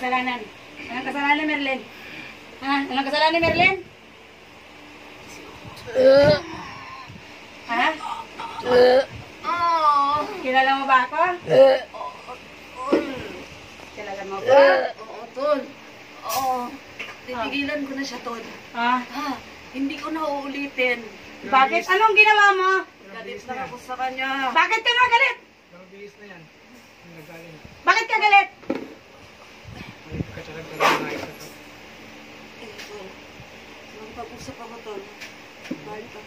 kasalanan? Anong kasalanan, Merlin? Ha? Anong kasalanan ni Merlin? Ha? Kilala mo ba ako? Kilala mo ba? Oo, Tol. Oo. Tinigilan ko na siya, Tol. Ha? Hindi ko na uulitin. Bakit? Anong ginawa mo? Galit lang ako sa kanya. Bakit ka nga galit? Mabilis na yan. Nagaling. Bakit ka galit? Katsalag-talag na isa to. Tol. Magpag-usap ako, Tol. Balik ka.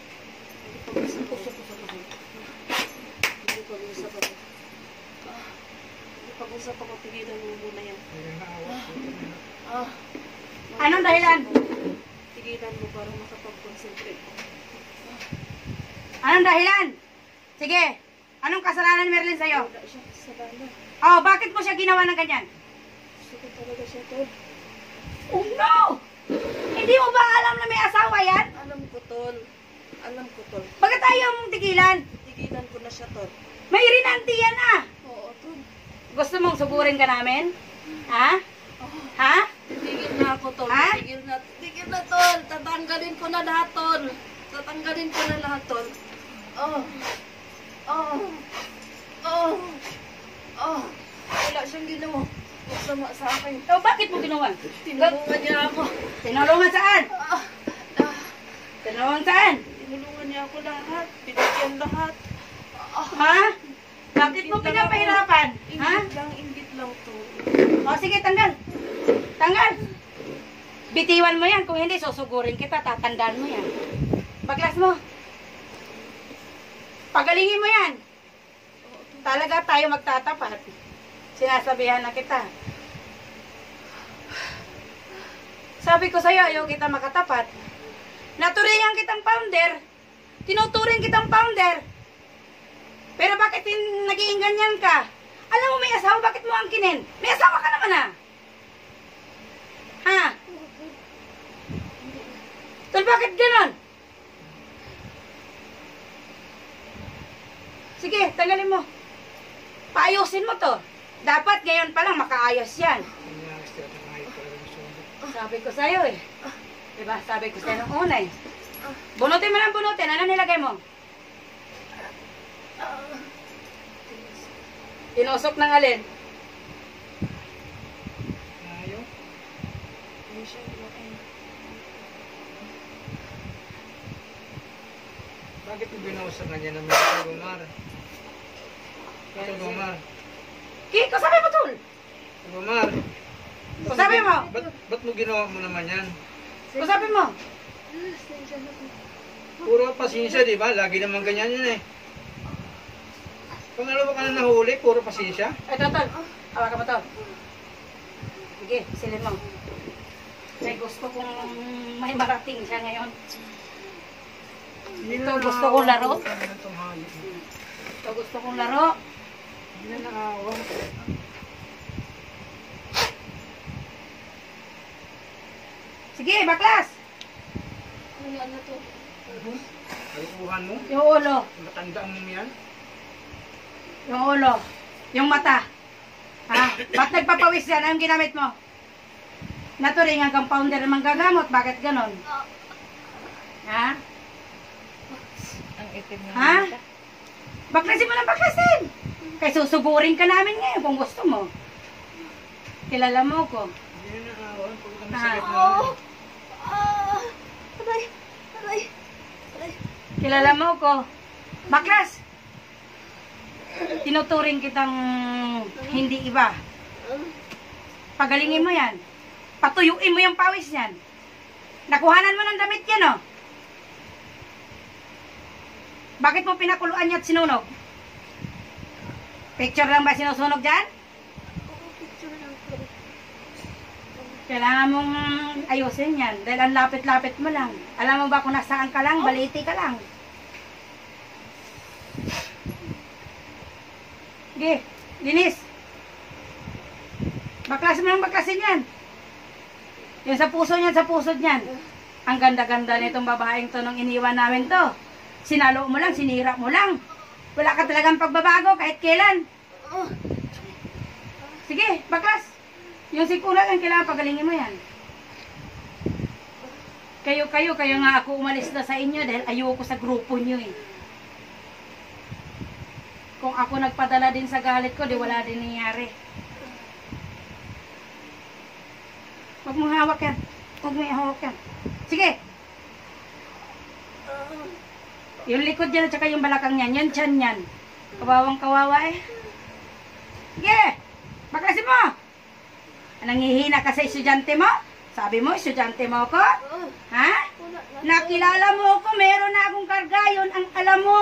Magpag-usap ako. Magpag-usap ako. Magpag-usap ako. Tigilan mo muna yan. Anong dahilan? Tigilan mo para makapag-concentrate ko. Anong dahilan? Sige. Anong kasalanan ni Merlin sa'yo? Wala siya kasalanan. Oh, bakit mo siya ginawa ng ganyan? Gusto ko talaga siya, Tol. Oh no! Hindi mo ba alam na may asawa yan? Alam ko, Tol. Alam ko, Tol. Bakit ayaw mong tigilan? Tigilan ko na siya, Tol. May rinanti yan ah! Oo, Tol. Gusto mong sugurin ka namin? Ha? Ha? Tigil na ako, Tol. Ha? Tigil na, Tol. Tatanggalin ko na lahat, Tol. Tatanggalin ko na lahat, Tol. Wala siyang ginawa. Masama sa akin. Oh, bakit mo ginawa? Tinulungan niya ako. Tinulungan saan? Tinulungan saan? Tinulungan niya ako lahat. Pinagyan lahat. Ha? Bakit mo pinapahirapan? Ha? Inggit lang, Tol. O sige, tanggal. Tanggal. Bitiwan mo yan. Kung hindi, susugurin kita. Tatandaan mo yan. Baglas mo. Pagalingin mo yan. Talaga tayo magtatapat. Sinasabihan na kita. Sabi ko sa'yo, ayaw kita makatapat. Naturingan kitang founder. Tinuturing kitang founder. Pero bakit naging ganyan ka? Alam mo may asawa, bakit mo angkinin? May asawa ka naman ah. Ha? Tol, bakit ganon? Sige, tanggalin mo. Paayusin mo to. Dapat ngayon pa lang makaayos yan. Sabi ko sa'yo eh. Diba? Sabi ko sa'yo nung una eh. Bunutin mo lang bunutin. Ano nilagay mo? Tinusok ng alin? Ayaw. Bakit mo binausap na niya naman ito, Gomar? Ito, Gomar. Kiko, sabi mo tol. Gomar. Sabi mo. Ba't mo ginawa mo naman yan? Sabi mo. Puro pasensya, di ba? Lagi naman ganyan yun eh. Pangalawa ka na nahuli, puro pasensya. Ito, tol. Hawakan mo tol. Sige, silin mo. May gusto kong may marating siya ngayon. Ito gusto kong laro. Ito gusto kong laro. Hindi na naawa. Sige, baklas. Ano to? Kalukuhan mo? Yung ulo. Matandaan mo yan? Yung ulo. Yung mata. Ha? Ba't nagpapawis yan? Anong ginamit mo? Naturingan kang founder ng manggagamot. Bakit ganon? Ha? Ang itim na Ha? Baklasin mo lang baklasin. Kaya susugurin ka namin ngayon kung gusto mo. Kilala mo ko. Hindi na naawa. Pag kami Ah. sakit mo. Aray! Aray! Aray! Kilala mo ko. Baklas! Tinuturing kitang hindi iba. Pagalingin mo yan. Patuyuin mo yung pawis yan. Nakuhanan mo ng damit yan, oh. Bakit mo pinakuluan niya at sinunog? Picture lang ba sinusunog dyan? Picture lang po. Kailangan mong ayusin yan. Dahil ang lapit-lapit mo lang. Alam mo ba kung nasaan ka lang? Baliti ka lang. Sige, linis. Baklasin mo lang baklasin yan. Yung sa puso niyan, sa puso niyan. Ang ganda-ganda nitong babaeng to nung iniwan namin to. Sinalo mo lang, sinira mo lang. Wala ka talagang pagbabago kahit kailan. Sige, baklas. Yung sikula yan, kailangan pagalingin mo yan. Kayo nga ako umalis na sa inyo dahil ayoko sa grupo nyo eh. Kung ako nagpadala din sa galit ko, di wala din nangyari. Huwag mong hawak yan. Huwag mong hawak yan. Sige. Yung likod dyan at saka yung balakang yan. Yan, tiyan yan. Kawawang kawawa eh. Sige. Baklasin mo. Nangihina ka sa estudyante mo? Sabi mo, estudyante mo ako? Ha? Nakilala mo ako, meron na akong karga, yun ang alam mo.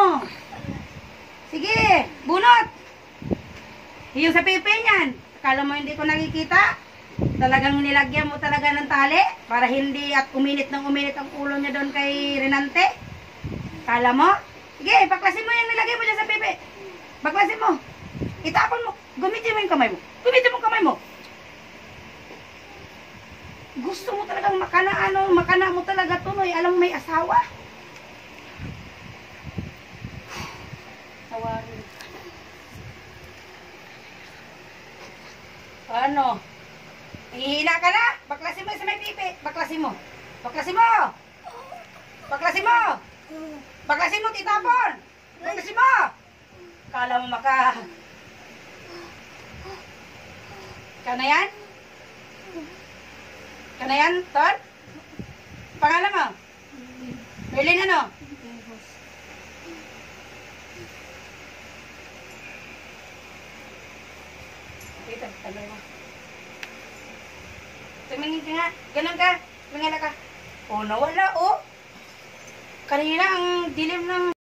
Sige, bunot. Yung sa pipi niyan, akala mo hindi ko nakikita? Talagang nilagyan mo talaga ng tali para hindi at uminit ng uminit ang ulo niya doon kay Renante. Akala mo? Sige, baklasin mo yung nilagay mo dyan sa pipi. Baklasin mo. Itapon mo. Gamitin mo yung kamay mo. Gamitin mo yung kamay mo. Gusto mo talagang makana mo talaga tuloy. Alam mo may asawa. Tawarin. Ano? Hihina ka na? Baklasin mo sa may pipi. Baklasin mo. Baklasin mo. Baklasin mo. Baklasin mo, titapon. Baklasin mo. Kala mo Kana yan? Kana yan, Ton? Pangalan mo? Merlin ano? Dito, tagay mo. Tumingin ka nga. Ganun ka. Tumingin ka. Oh, nawala, oh. Kanina ang dilim ng